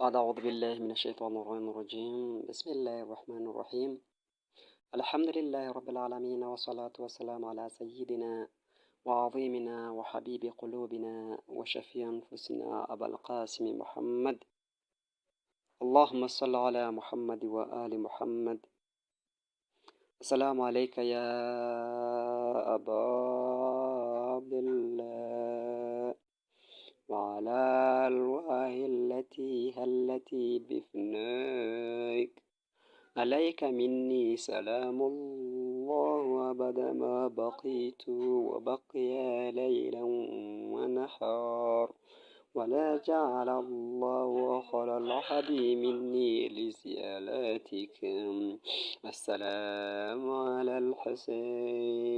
بعد أعوذ بالله من الشيطان الرجيم بسم الله الرحمن الرحيم الحمد لله رب العالمين والصلاة والسلام على سيدنا وعظيمنا وحبيب قلوبنا وشفي أنفسنا أبا القاسم محمد. اللهم صل على محمد وآل محمد. السلام عليك يا أبا عبد الله وعلى ألواه التي بفنائك. عليك مني سلام الله أبدا ما بقيت وبقي ليلا ونهار، ولا جعل الله آخر الأحد مني لزيارتك. السلام على الحسين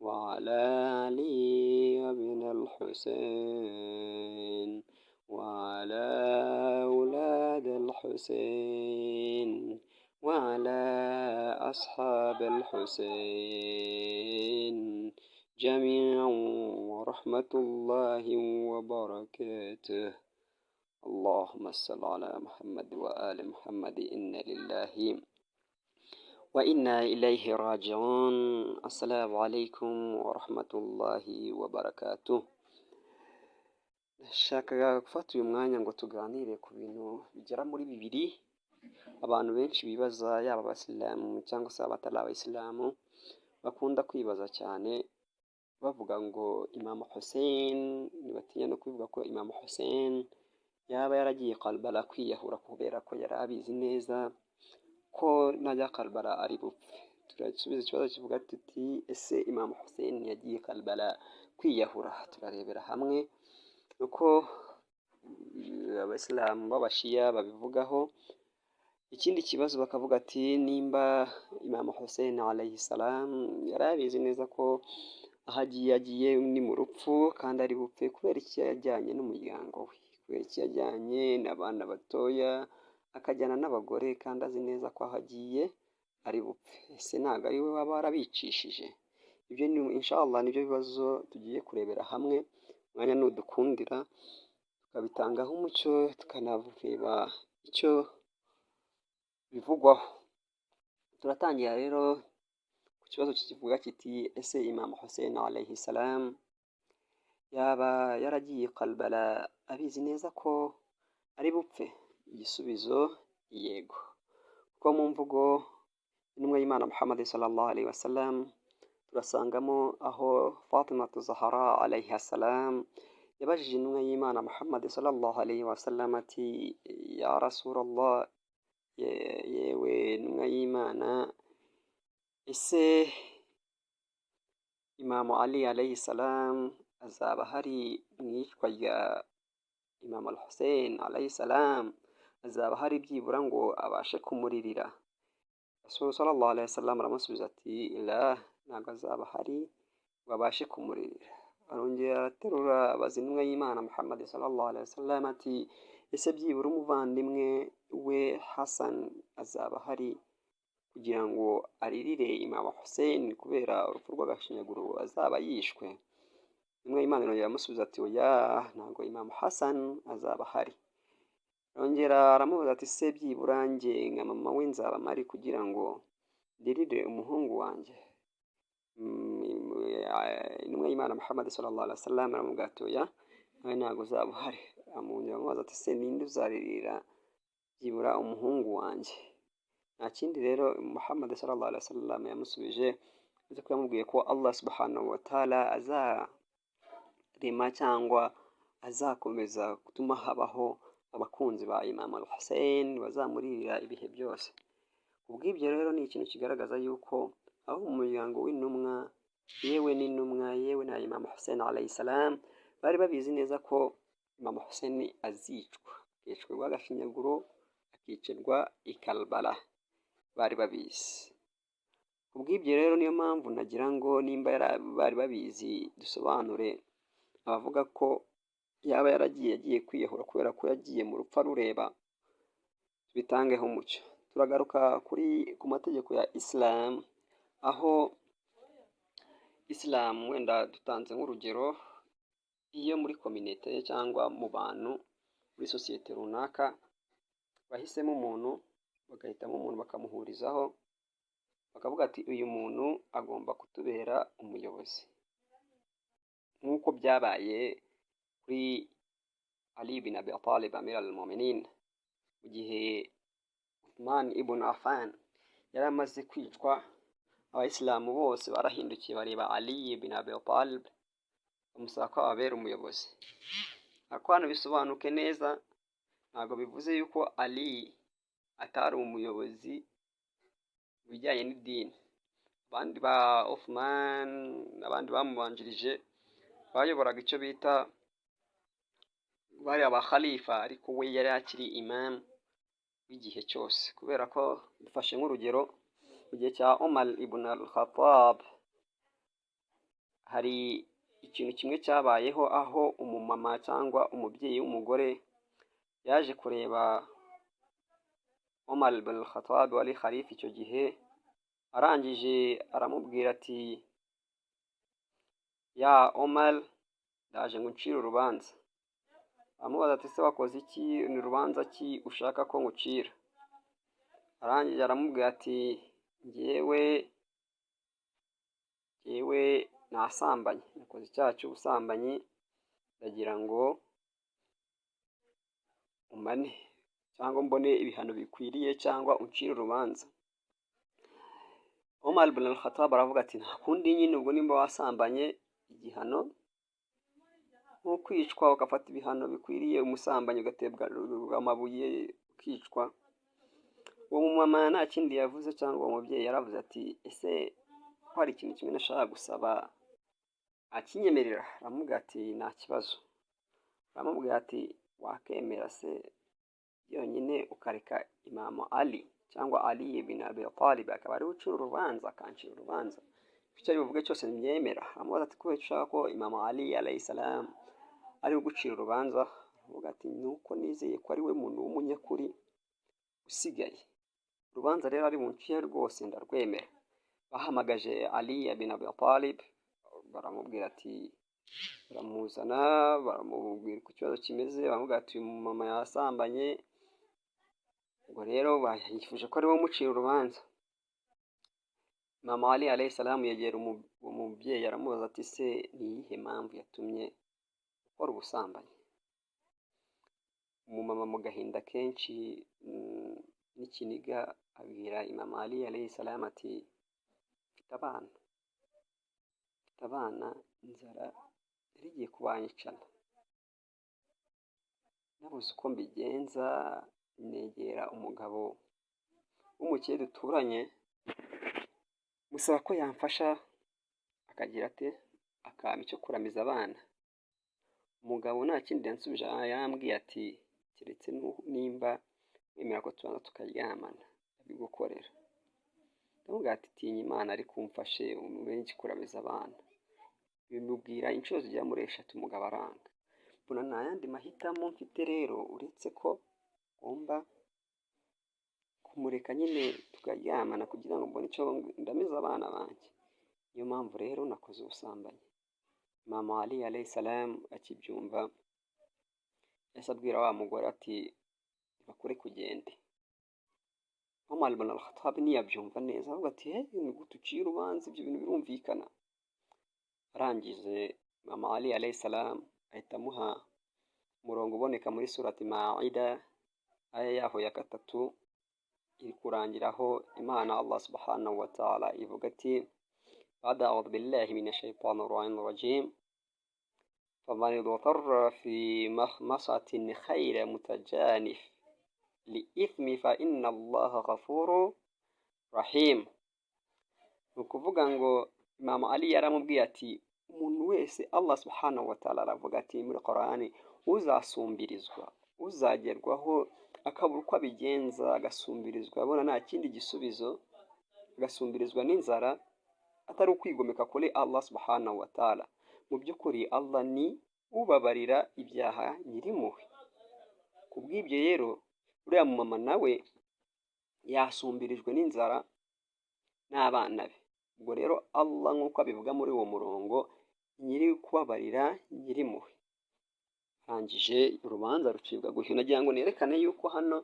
وعلى علي بن الحسين وعلى أولاد الحسين وعلى أصحاب الحسين جميعا ورحمة الله وبركاته. اللهم صل على محمد وآل محمد. إن لله وإنا إليه راجعون. السلام عليكم ورحمة الله وبركاته. Ndashaka gufata uyu mwanya ngo tuganire ku bintu bigera muri bibiri abantu benshi bibaza, yaba abasilamu cyangwa se abatari abayisilamu, bakunda kwibaza cyane bavuga ngo Imam Hussein, ntibatinya no kuvuga ko Imam Hussein yaba yaragiye Karbala kwiyahura kubera ko yari abizi neza ko najya Karbala ari bupfe. Turasubiza ikibazo kivuga tuti ese Imam Hussein yagiye Karbala kwiyahura? Turarebera hamwe uko abasilamu b'abashiya babivugaho. Ikindi kibazo bakavuga ati nimba Imam Hussein alayhi salam yari abizi neza ko aho agiye ni mu rupfu kandi ari bupfe, kubera iki yajyanye n'umuryango we, kubera iki yajyanye n'abana batoya akajyana n'abagore kandi azi neza ko aho agiye ari bupfe? Ese ntabwo ari we waba warabicishije? Ibyo ni inshallah nibyo bibazo tugiye kurebera hamwe. Mwanya nudukundira tukabitangaho umucyo tukanareba icyo bivugwaho. Turatangira rero ku kibazo kivuga kiti ese Imam Hussein alayhi salam yaba yaragiye Karbala abizi neza ko ari bupfe? Igisubizo yego, kuko mu mvugo intumwa y'Imana Muhammad sallallahu alayhi wasallam turasangamo aho Fatima Zahra alayha salam yabajije intumwa y'Imana Muhammad sallallahu alayhi wasallam ati ya Rasulallah, yewe intumwa y'Imana, ese Imam Ali alayhi salam azaba hari mu iyicwa rya Imam al-Hussein alayhi salam? Azaba hari byibura ngo abashe kumuririra? Rasul sallallahu alayhi wasallam aramusubiza ati la, ntabwo azaba hari ngo abashe kumuririra. Arongera araterura abaza intumwa y'Imana Muhammad sallallahu alayhi wasallam ati ese byibura umuvandimwe we Hassan azaba hari kugira ngo aririre Imam Hussein kubera urupfu rw'agashinyaguro azaba yishwe? Intumwa y'Imana irongera aramusubiza ati oya, ntabwo Imam Hassan azaba hari. Arongera aramubaza ati se byibura njye nka mama we nzaba mpari kugira ngo ndirire umuhungu wanjye? Intumwa y'Imana Muhammad sallallahu alaihi wasallam aramubwira ati oya, nawe ntabwo uzaba uhari. Amubaza ati se ninde uzaririra byibura umuhungu wanjye? Nta kindi rero Muhammad sallallahu alaihi wasallam yamusubije uretse ko yamubwiye ko Allah subhanahu wa ta'ala azarema cyangwa azakomeza gutuma habaho abakunzi ba Imam al-Hussein bazamuririra ibihe byose. Ubw'ibyo rero ni ikintu kigaragaza yuko aho umuryango w'intumwa yewe n'intumwa yewe na Imam Hussein alayhi salam bari babizi neza ko Imam Hussein azicwa, akicwa rw'agashinyaguro, akicirwa i Karbala, bari babizi. Ubw'ibyo rero niyo mpamvu nagira ngo nimba bari babizi dusobanure abavuga ko yaba yagiye kwiyahura kubera ko yagiye mu rupfu arureba, bitangeho umucyo. Turagaruka ku mategeko ya Islam, aho Islam wenda dutanze nk'urugero, iyo muri community cyangwa mu bantu muri sosiyete runaka, bahisemo umuntu, bagahitamo umuntu bakamuhurizaho, bakavuga ati uyu muntu agomba kutubera umuyobozi, nk'uko byabaye kuri Ali bin Abi Talib Amir al-Mu'minin, mu gihe Uthman ibn Affan yari amaze kwicwa, abayisilamu bose barahindukiye bareba Ali bin Abi Talib bamusaba ko ababera umuyobozi. Ariko hano bisobanuke neza, ntabwo bivuze yuko Ali atari umuyobozi mu bijyanye n'idini. Abandi ba Uthman n'abandi bamubanjirije bayoboraga icyo bita bari aba khalifa, ariko we yari akiri imam w'igihe cyose. Kubera ko dufashe nk'urugero, mu gihe cya Umar ibn al-Khattab hari ikintu kimwe cyabayeho, aho umumama cyangwa umubyeyi w'umugore yaje kureba Umar ibn al-Khattab wari khalifa icyo gihe, arangije aramubwira ati ya Umar, ndaje ngo uncire urubanza. Amubaza ati se wakoze iki, ni urubanza ki ushaka ko ngucira? Arangije aramubwira ati njyewe nasambanye, nakoze icyaha cy'ubusambanyi, ndagira ngo umane cyangwa mbone ibihano bikwiriye cyangwa uncire urubanza. Umar ibn al-Khattab aravuga ati nta kundi nyine, ubwo nimba wasambanye, igihano nko kwicwa, ugafata ibihano bikwiriye umusambanyi, ugatebwa amabuye ukicwa. Uwo mumama nta kindi yavuze, cyangwa uwo mubyeyi yaravuze ati ese ko hari ikintu kimwe nashaka gusaba, akinyemerera? Aramubwira ati nta kibazo. Aramubwira ati wakemera se yonyine ukareka Imam Ali cyangwa Ali ibn Abi Talib akaba ari ucira urubanza, akancira urubanza, icyo ari buvuge cyose ndyemera? Amubaza ati kubera ushaka ko Imam Ali alayhi salam ari ugucira urubanza? Avuga ati nuko nizeye ko ari we muntu w'umunyakuri usigaye, urubanza rero ari bunciye rwose ndarwemera. Bahamagaje Ali ibn Abi Talib, baramubwira ati, baramuzana, baramubwira uko ikibazo kimeze, baramubwira ati uyu mama yasambanye, ubwo rero yifuje ko ari we umucira urubanza. Imam Ali alayhi salam yegera umubyeyi, aramubaza ati se ni iyihe mpamvu yatumye ukora ubusambanyi? Umumama mu gahinda kenshi n'ikiniga abwira Imam Ali alayhi salam ati mfite abana, inzara yari igiye kubanyicana, nabuze uko mbigenza, negera umugabo w'umukire duturanye, musaba ko yamfasha, akagira ate, akampa icyo kuramiza abana. Umugabo nta kindi yansubije, yarambwiye ati keretse nimba wemera ko tubanza tukaryamana ndabigukorera. Ndamubwira ati tinya Imana ariko umfashe umenye kuramiza abana. Bimubwira inshuro zigera muri 3, umugabo aranga. Mbona nta yandi mahitamo mfite rero uretse ko ngomba kumureka nyine tukaryamana kugira ngo mbone icyo ndamiza abana banjye. Niyo mpamvu rero nakoze ubusambanyi. Imam Ali alayhi salam akibyumva yahise abwira wa mugore ati bakure kugende. Umar ibn al-Khattab ntiyabyumva neza, avuga ati ni gute uciye urubanza, ibyo bintu birumvikana? Arangije Imam Ali alayhi salam ahita amuha umurongo uboneka muri surati Maida, aya yaho ya 3, iri kurangiraho Imana Allah subhanahu wa ta'ala ivuga ati ba'da a'udhu billahi minash shaitanir rajim faman idtarra fi makhmasatin khayra mutajanif li'ithmi fa inna Allaha ghafurur rahim. Ukuvuga ngo Imam Ali yaramubwiye ati umuntu wese, Allah subhanahu wa ta'ala aravuga ati muri Qur'ani, uzasumbirizwa, uzagerwaho akabura uko abigenza, agasumbirizwa abona nta kindi gisubizo, agasumbirizwa n'inzara, atari ukwigomeka kuri Allah subhanahu wa ta'ala. Mu by'ukuri Allah ni ubabarira ibyaha nyirimpuhwe. Kubw'ibyo rero uriya mumama nawe yasumbirijwe n'inzara n'abana be. Ubwo rero Allah nk'uko abivuga muri uwo murongo, nyiri kubabarira nyirimpuhwe. arangije urubanza rucibwa gutyo. Nagira ngo nerekane yuko hano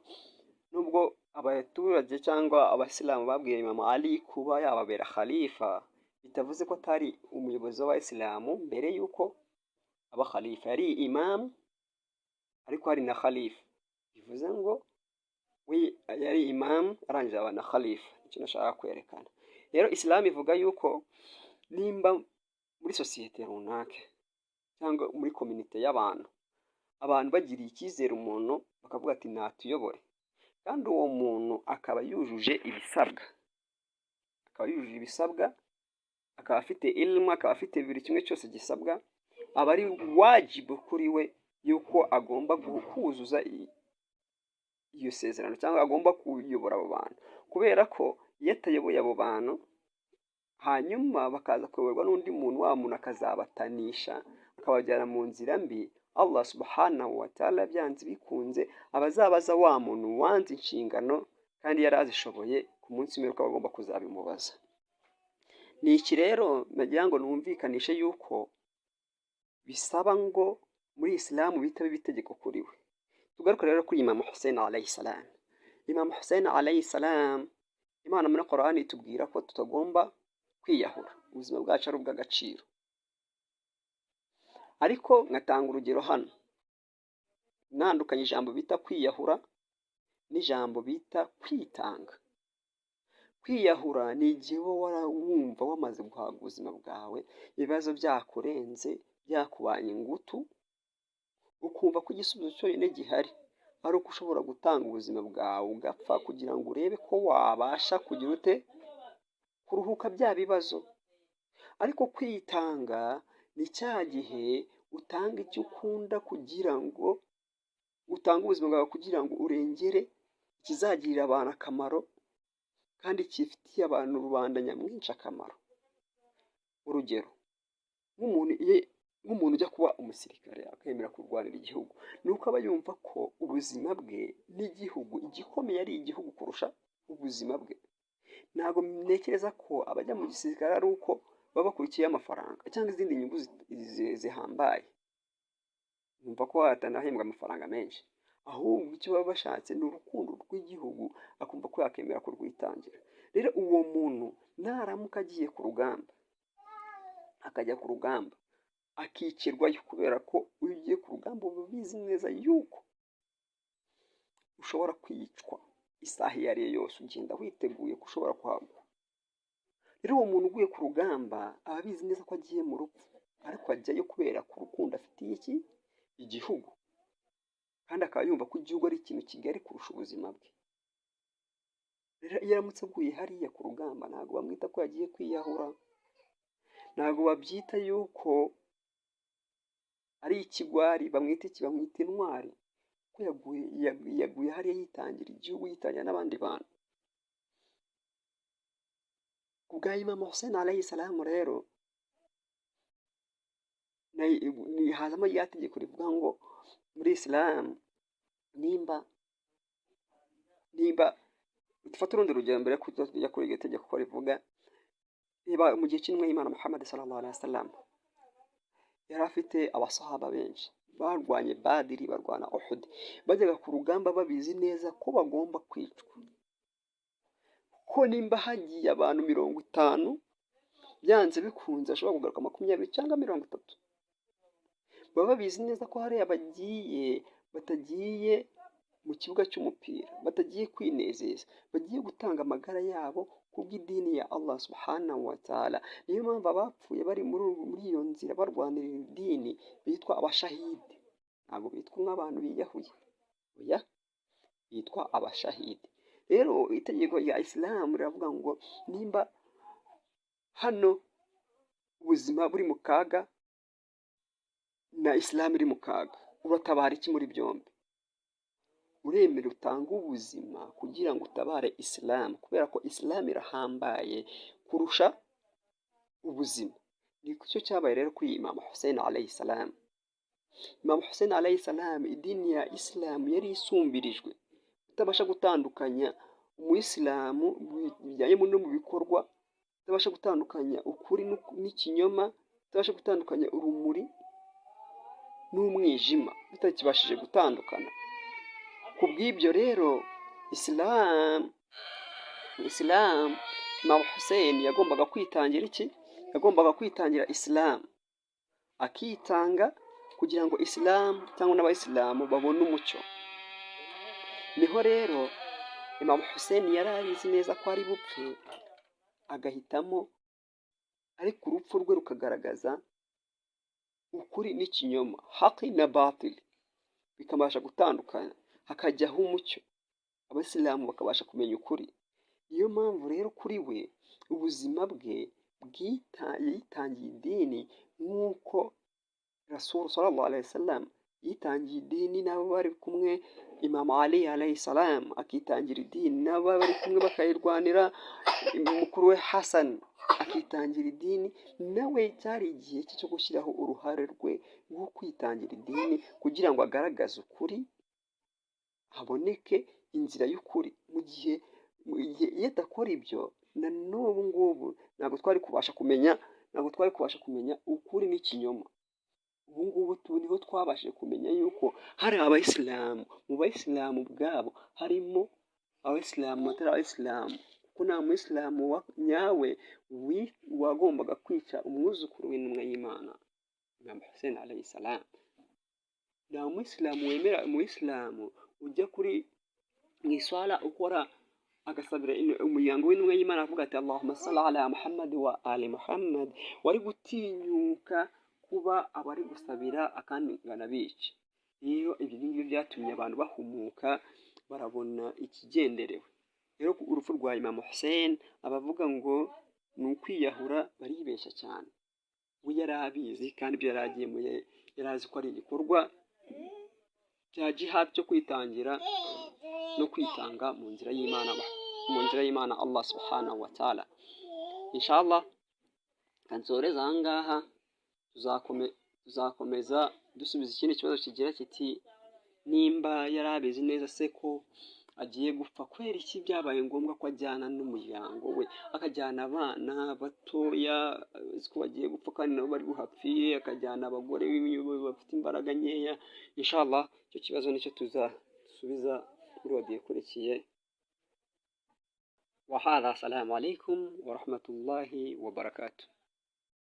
nubwo abaturage cyangwa abasilamu babwiye Imam Ali kuba yababera khalifa, bitavuze ko atari umuyobozi w'abayisilamu mbere yuko aba khalifa. Yari imam ariko hari na khalifa, bivuze ngo we yari imam arangije aba na khalifa. Icyo nashaka kwerekana rero, isilamu ivuga yuko nimba muri sosiyete runaka cyangwa muri community y'abantu, abantu bagiriye icyizere umuntu bakavuga ati natuyobore, kandi uwo muntu akaba yujuje ibisabwa, akaba afite ilmu, akaba afite buri kimwe cyose gisabwa, aba ari wajibu kuri we yuko agomba kuzuza iyo sezerano cyangwa agomba kuyobora abo bantu, kubera ko iyo atayoboye abo bantu hanyuma bakaza kuyoborwa n'undi muntu, wa muntu akazabatanisha akabajyana mu nzira mbi, Allah subhanahu wa ta'ala byanze bikunze abazabaza wa muntu wanze inshingano kandi yari azishoboye, ku munsi w'imperuka bagomba kuzabimubaza. Ni iki rero nagira ngo numvikanishe yuko bisaba ngo muri Isilamu bitaba ibitegeko kuri we. Tugaruka rero kuri Imam Hussein alayhi salam. Imam Hussein alayhi salam, Imana muri Qur'an itubwira ko tutagomba kwiyahura, ubuzima bwacu ari ubw'agaciro. Ariko ngatanga urugero hano, ntandukanye ijambo bita kwiyahura n'ijambo bita kwitanga. Kwiyahura ni igihe wumva wamaze guhaga ubuzima bwawe, ibibazo byakurenze, byakubanye ingutu, ukumva ko igisubizo cyonyine gihari ari uko ushobora gutanga ubuzima bwawe ugapfa kugira ngo urebe ko wabasha kugira ute kuruhuka bya bibazo. Ariko kwitanga ni cya gihe utanga icyo ukunda kugira ngo utange ubuzima bwawe kugira ngo urengere ikizagirira abantu akamaro kandi kifitiye abantu rubanda nyamwinshi akamaro. Urugero, nk'umuntu ujya kuba umusirikare akemera kurwanira igihugu, nuko aba yumva ko ubuzima bwe n'igihugu igikomeye ari igihugu kurusha ubuzima bwe. Ntabwo ntekereza ko abajya mu gisirikare ari uko baba bakurikiye amafaranga cyangwa izindi nyungu zihambaye, numva ko hatanahembwa amafaranga menshi, ahubwo icyo baba bashatse ni urukundo rw'igihugu, akumva ko yakemera kurwitangira. Rero uwo muntu naramuka agiye ku rugamba, akajya ku rugamba akicirwayo, kubera ko iyo ugiye ku rugamba uba ubizi neza yuko ushobora kwicwa isaha iyo ari yo yose, ugenda witeguye ko ushobora kuhagwa. Rero uwo muntu uguye ku rugamba aba abizi neza ko agiye mu rupfu, ariko ajyayo kubera ko urukundo afitiye igihugu, kandi akaba yumva ko igihugu ari ikintu kigari kurusha ubuzima bwe. Rero iyo aramutse aguye hariya ku rugamba, ntabwo bamwita ko yagiye kwiyahura, ntabwo babyita yuko ari ikigwari, bamwita intwari, ko yaguye hariya yitangira igihugu, yitangira n'abandi bantu. Ku bwa Imam Hussein alayhi salam rero, hazamo rya tegeko rivuga ngo muri Isilamu nimba dufata urundi rugero mbere yo kujya kuri iryo tegeko ko rivuga, niba mu gihe cy'intumwa y'Imana Muhammad sallallahu alaihi wasallam yari afite abasahaba benshi barwanye Badiri, barwana Uhud, bajyaga ku rugamba babizi neza ko bagomba kwicwa, ko nimba hagiye abantu 50 byanze bikunze ashobora kugaruka 20 cyangwa 30. Baba babizi neza ko hariya batagiye mu kibuga cy'umupira, batagiye kwinezeza, bagiye gutanga amagara yabo kubw'idini ya Allah subhanahu wa ta'ala. Niyo mpamvu abapfuye bari muri iyo nzira barwanira idini bitwa abashahidi, ntabwo bitwa nk'abantu biyahuye, oya, bitwa abashahidi. Rero itegeko rya Isilamu riravuga ngo nimba hano ubuzima buri mu kaga na Isilamu iri mu kaga, uratabara iki muri byombi? Uremera utanga ubuzima kugira ngo utabare Isilamu, kubera ko Isilamu irahambaye kurusha ubuzima. Ni cyo cyabaye rero kuri Imam Hussein alayhi salam. Imam Hussein alayhi salam, idini ya Isilamu yari isumbirijwe, utabasha gutandukanya umuyisilamu bijyanye no mu bikorwa, utabasha gutandukanya ukuri n'ikinyoma, utabasha gutandukanya urumuri n'umwijima bitakibashije gutandukana. Ku bw'ibyo rero Islam Imam Hussein yagombaga kwitangira iki? Yagombaga kwitangira Islam, akitanga kugira ngo Islam cyangwa n'abayisilamu babone umucyo. Niho rero Imam Hussein yari abizi neza ko ari bupfe, agahitamo, ariko urupfu rwe rukagaragaza ukuri n'ikinyoma, haki na batili bikabasha gutandukana, hakajyaho umucyo, abasilamu bakabasha kumenya ukuri. Niyo mpamvu rero kuri we ubuzima bwe yitangiye idini nk'uko Rasul sallallahu alaihi wasallam yitangiye idini n'abo bari kumwe. Imam Ali alayhi salam akitangira idini n'abo bari kumwe bakayirwanira. Mukuru we Hassan akitangira idini, nawe cyari igihe cyo gushyiraho uruhare rwe rwo kwitangira idini kugira ngo agaragaze ukuri, haboneke inzira y'ukuri. Mu gihe iyo adakora ibyo, na n'ubu ngubu ntabwo twari kubasha kumenya ukuri n'ikinyoma. Ubu ngubu niho twabashije kumenya yuko hari abayisilamu, mu bayisilamu ubwabo harimo abayisilamu batari abayisilamu, kuko nta muyisilamu nyawe wagombaga kwica umwuzukuru w'intumwa y'Imana Imam Hussein alayhi salam. Nta muyisilamu wemera umuyisilamu ujya kuri mu iswala ukora agasabira umuryango w'intumwa y'Imana avuga ati Allahumma salli ala Muhammad wa ali Muhammad, wari gutinyuka kuba abari gusabira akandingana bica. Iyo ibi ngibyo byatumye abantu bahumuka, barabona ikigenderewe. Rero urupfu rwa Imam Hussein abavuga ngo ni ukwiyahura baribeshya cyane. We yari abizi, kandi ibyo yari azi ko ari igikorwa cya jihad cyo kwitangira no kwitanga mu nzira y'Imana Allah subhanahu wa ta'ala. Inshallah kansoreza aha ngaha, tuzakomeza dusubiza ikindi kibazo kigira kiti nimba yari abizi neza se ko agiye gupfa, kubera iki byabaye ngombwa ko ajyana n'umuryango we, akajyana abana batoya ko bagiye gupfa kandi nabo bari buhapfire, akajyana abagore bafite imbaraga nkeya. Inshallah icyo kibazo nicyo tuzasubiza muri wadiyo ikurikiye. Wa hadha, assalamu alaikum wa rahmatullahi wa barakatuh.